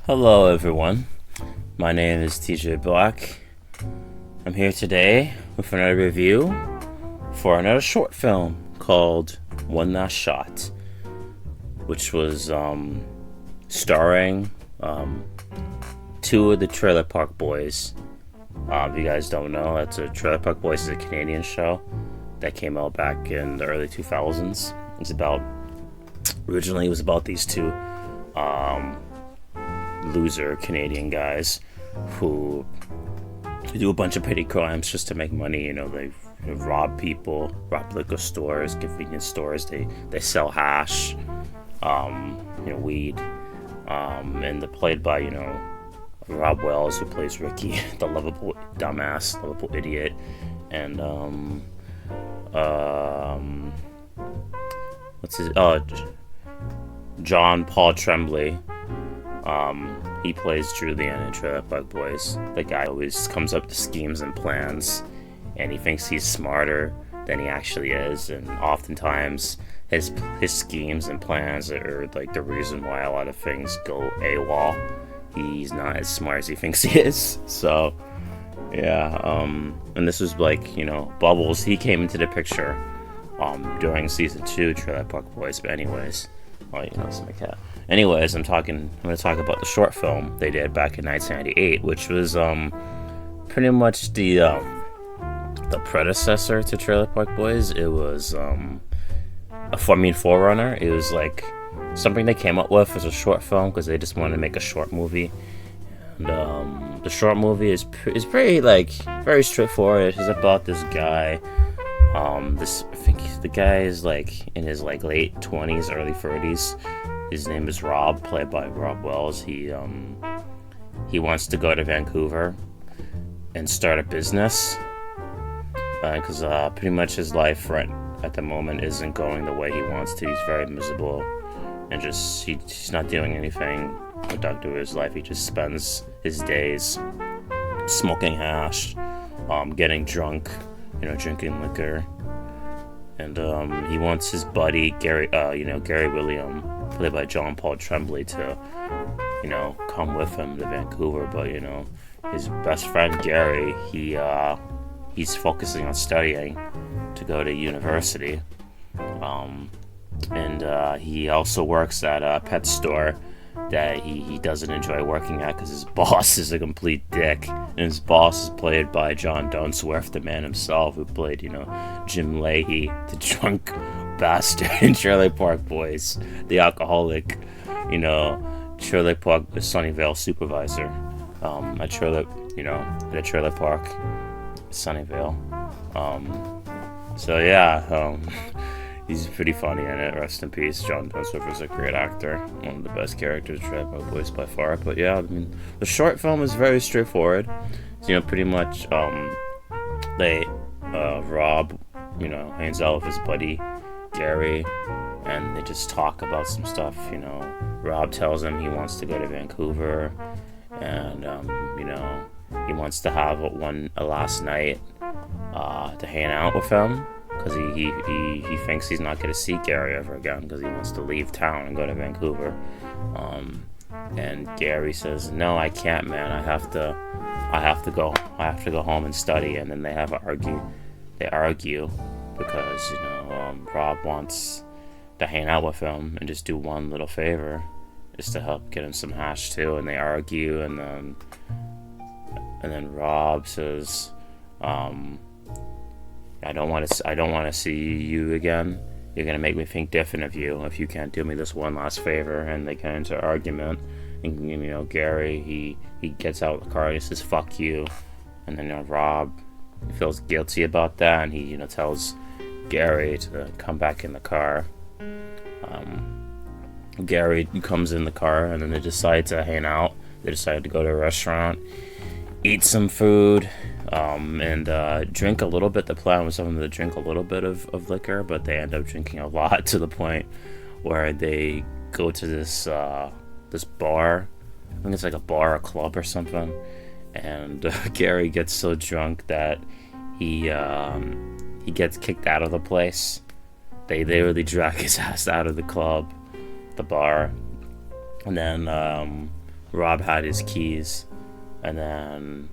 Hello, everyone. My name is TJ Blaque. I'm here today with another review for another short film called One Last Shot, which was starring two of the Trailer Park Boys. If you guys don't know, that's a Trailer Park Boys is a Canadian show that came out back in the early 2000s. Originally it was about these two loser Canadian guys who do a bunch of petty crimes just to make money. They rob people, rob liquor stores, convenience stores. They sell hash, weed, and they're played by Robb Wells, who plays Ricky, the lovable dumbass, lovable idiot, and John Paul Tremblay. He plays Julian in Trailer Park Boys. The guy always comes up to schemes and plans, and he thinks he's smarter than he actually is, and oftentimes his schemes and plans are like the reason why a lot of things go AWOL. He's not as smart as he thinks he is. So yeah, and this was Bubbles. He came into the picture during season 2 Trailer Park Boys. But anyways, something like that. Anyways, I'm going to talk about the short film they did back in 1998, which was pretty much the predecessor to Trailer Park Boys. It was forerunner. It was like something they came up with as a short film because they just wanted to make a short movie. And the short movie is pretty very straightforward. It's about this guy. I think the guy is in his late 20s, early 30s. His name is Robb, played by Robb Wells. He wants to go to Vancouver and start a business because pretty much his life right at the moment isn't going the way he wants to. He's very miserable and he's not doing anything productive with his life. He just spends his days smoking hash, getting drunk, drinking liquor, and he wants his buddy Gary William, played by John Paul Tremblay, to come with him to Vancouver. But his best friend Gary, he's focusing on studying to go to university, and he also works at a pet store that he doesn't enjoy working at because his boss is a complete dick, and his boss is played by John Dunsworth, the man himself, who played Jim Leahy, the drunk bastard in Trailer Park Boys, the alcoholic, Trailer Park Sunnyvale supervisor, at Trailer Park Sunnyvale. He's pretty funny in it. Rest in peace. John Dunsworth is a great actor. One of the best characters in Trailer Park Boys by far. But yeah, the short film is very straightforward. So, pretty much, Robb, hangs out with his buddy Gary, and they just talk about some stuff. Robb tells him he wants to go to Vancouver, and he wants to have a last night to hang out with him, because he thinks he's not going to see Gary ever again because he wants to leave town and go to Vancouver. And Gary says, "No, I can't, man. I have to go home and study." And then they argue because Robb wants to hang out with him and just do one little favor, just to help get him some hash too. And they argue, and then Robb says, I don't want to see you again. You're gonna make me think different of you if you can't do me this one last favor. And they get into argument. And Gary, he gets out of the car and he says, "Fuck you." And then Robb feels guilty about that, and he tells Gary to come back in the car. Gary comes in the car, and then they decide to hang out. They decide to go to a restaurant, eat some food, and drink a little bit. The plan was for them to drink a little bit of liquor, but they end up drinking a lot, to the point where they go to this bar. I think it's like a bar or club or something. And Gary gets so drunk that he gets kicked out of the place. They literally drag his ass out of the club, the bar, and then Robb had his keys, and then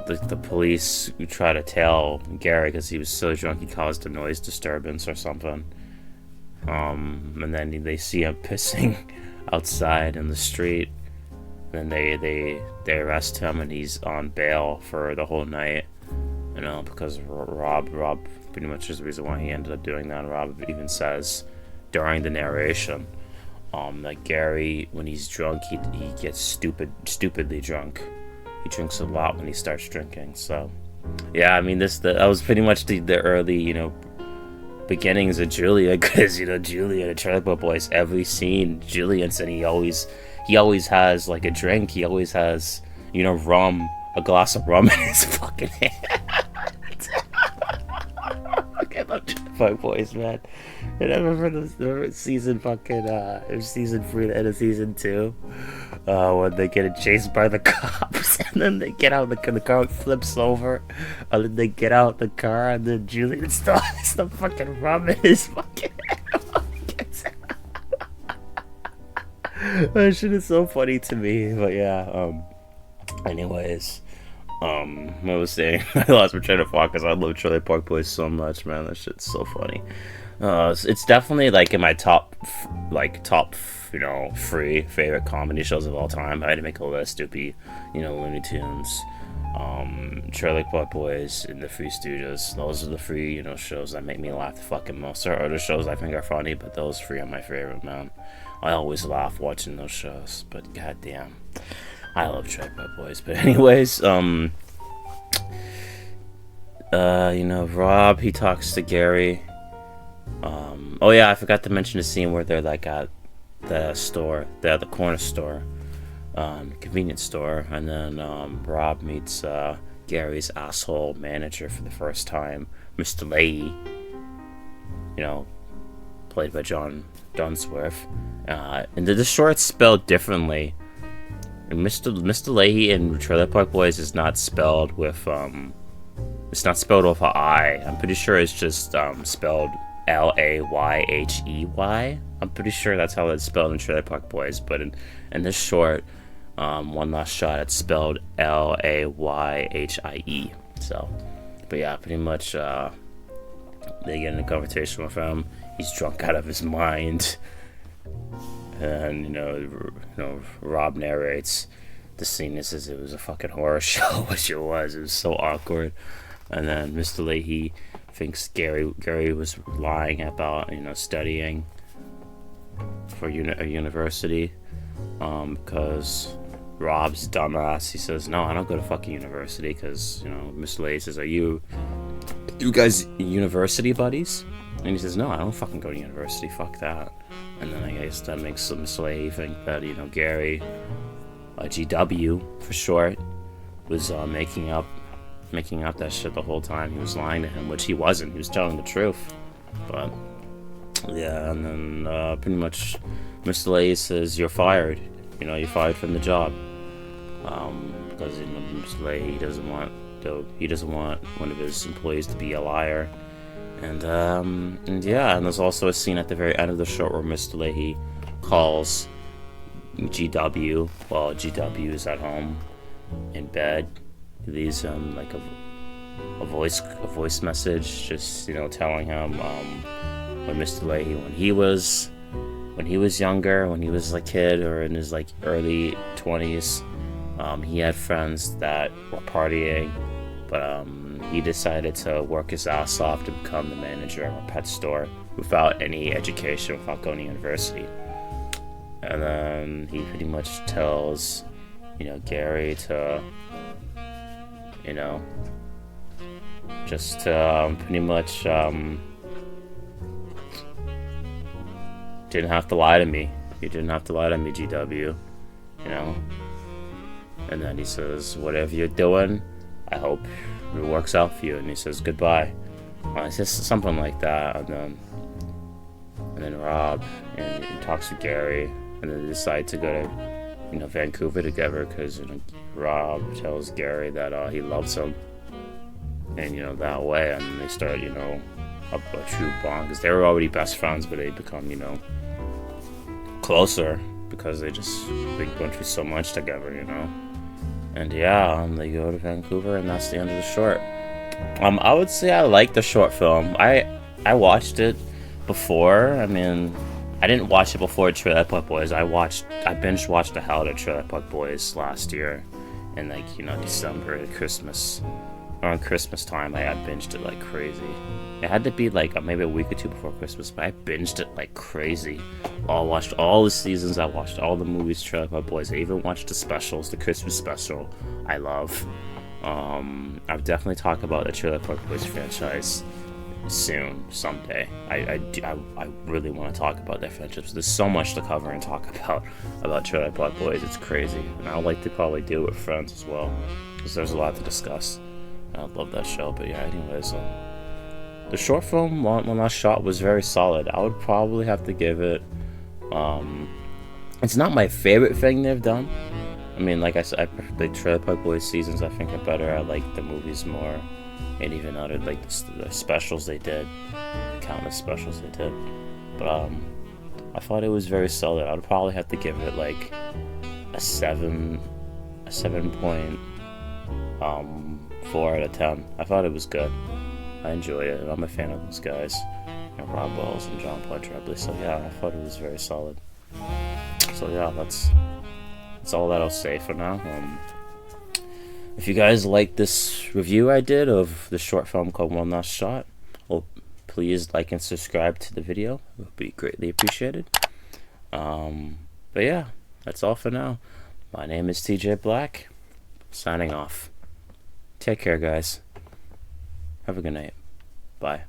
the police try to tail Gary because he was so drunk he caused a noise disturbance or something. And then they see him pissing outside in the street. Then they arrest him, and he's on bail for the whole night. You know, because Robb pretty much is the reason why he ended up doing that. Robb even says during the narration, that Gary, when he's drunk, he gets stupidly drunk. He drinks a lot when he starts drinking. So, yeah, I mean, that was pretty much the early, you know, beginnings of Julian, because, you know, Julian and Tremblay Boys, every scene, Julian said he always has like a drink. He always has, you know, a glass of rum in his fucking hand. I love Tremblay Boys, man. And I remember season fucking it was season 3 and of season 2, when they get chased by the cops, and then they get out, the car flips over, and then they get out the car, and then Julian still has the fucking rum in his fucking hand. That shit is so funny to me. But yeah, anyways, I was saying, I lost my train of thought because I love Trailer Park Boys so much, man. That shit's so funny. It's definitely like in my top, you know, 3 favorite comedy shows of all time. I had to make a list. It'd be, you know, Looney Tunes, Trailer Park Boys, and the Three Stooges. Those are the 3, you know, shows that make me laugh the fucking most. There are other shows I think are funny, but those 3 are my favorite, man. I always laugh watching those shows, but goddamn, I love Trailer Park Boys. But anyways, you know, Robb, he talks to Gary. Oh yeah, I forgot to mention the scene where they're like at the store, the corner store, convenience store, and then Robb meets Gary's asshole manager for the first time, Mr. Leahy. You know, played by John Dunsworth. And the short's spelled differently. And Mr. Leahy in Trailer Park Boys is not spelled with it's not spelled with an I. I'm pretty sure it's just spelled Layhey. I'm pretty sure that's how it's spelled in Trailer Park Boys, but in this short, One Last Shot, it's spelled Layhie. So, but yeah, pretty much they get in a conversation with him. He's drunk out of his mind, and you know, Robb narrates the scene. This is, it was a fucking horror show, which it was. It was so awkward. And then Mr. Leahy thinks Gary was lying about, you know, studying for a university, because Robb's dumbass. He says, no, I don't go to fucking university, because, you know, Mr. Leahy says, are you guys university buddies? And he says, no, I don't fucking go to university, fuck that. And then I guess that makes Mr. Leahy think that, you know, Gary, GW for short, was making up that shit the whole time. He was lying to him, which he wasn't. He was telling the truth. But yeah, and then pretty much Mr. Leahy says, you're fired. You know, you're fired from the job. Because, you know, Mr. Leahy, he doesn't want one of his employees to be a liar. And yeah, and there's also a scene at the very end of the show where Mr. Leahy calls GW while GW is at home in bed. He leaves him like a voice message, just, you know, telling him when Mr. Leahy, when he was younger, when he was a kid or in his like early 20s, he had friends that were partying, but he decided to work his ass off to become the manager of a pet store without any education, without going to university. And then he pretty much tells, you know, Gary to, you know, just pretty much didn't have to lie to me. You didn't have to lie to me, GW. You know? And then he says, whatever you're doing, I hope it works out for you. And he says, goodbye. It's just something like that. And then Robb and he talks to Gary, and then they decide to go to, you know, Vancouver together, because, you know, Robb tells Gary that he loves him, and, you know, that way, and they start, you know, a true bond, because they were already best friends, but they become, you know, closer because they went through so much together, you know. And yeah, they go to Vancouver, and that's the end of the short. I would say I like the short film. I watched it before. I mean, I didn't watch it before Trailer Park Boys. I binge watched the hell out of Trailer Park Boys last year, in like, you know, December, Christmas, around Christmas time. I binged it like crazy. It had to be like maybe a week or two before Christmas, but I binged it like crazy. I watched all the seasons. I watched all the movies, Trailer Park Boys. I even watched the specials, the Christmas special. I love. I've definitely talked about the Trailer Park Boys franchise soon, someday. I really want to talk about that franchise. There's so much to cover and talk about Trailer Park Boys. It's crazy, and I'd like to probably do it with friends as well, because there's a lot to discuss. I love that show. But yeah, anyways, the short film One Last Shot was very solid. I would probably have to give it. It's not my favorite thing they've done. I mean, like I said, I prefer the Trailer Park Boys seasons. I think are better. I like the movies more, and even other like the specials they did, countless specials they did. But I thought it was very solid. I would probably have to give it like a 7.4 out of 10. I thought it was good. I enjoyed it, and I'm a fan of those guys, and Robb and Tremblay. So yeah, I thought it was very solid. So yeah, that's all that I'll say for now. If you guys like this review I did of the short film called One Last Shot, well, please like and subscribe to the video. It would be greatly appreciated. But yeah, that's all for now. My name is TJ Blaque, signing off. Take care, guys. Have a good night. Bye.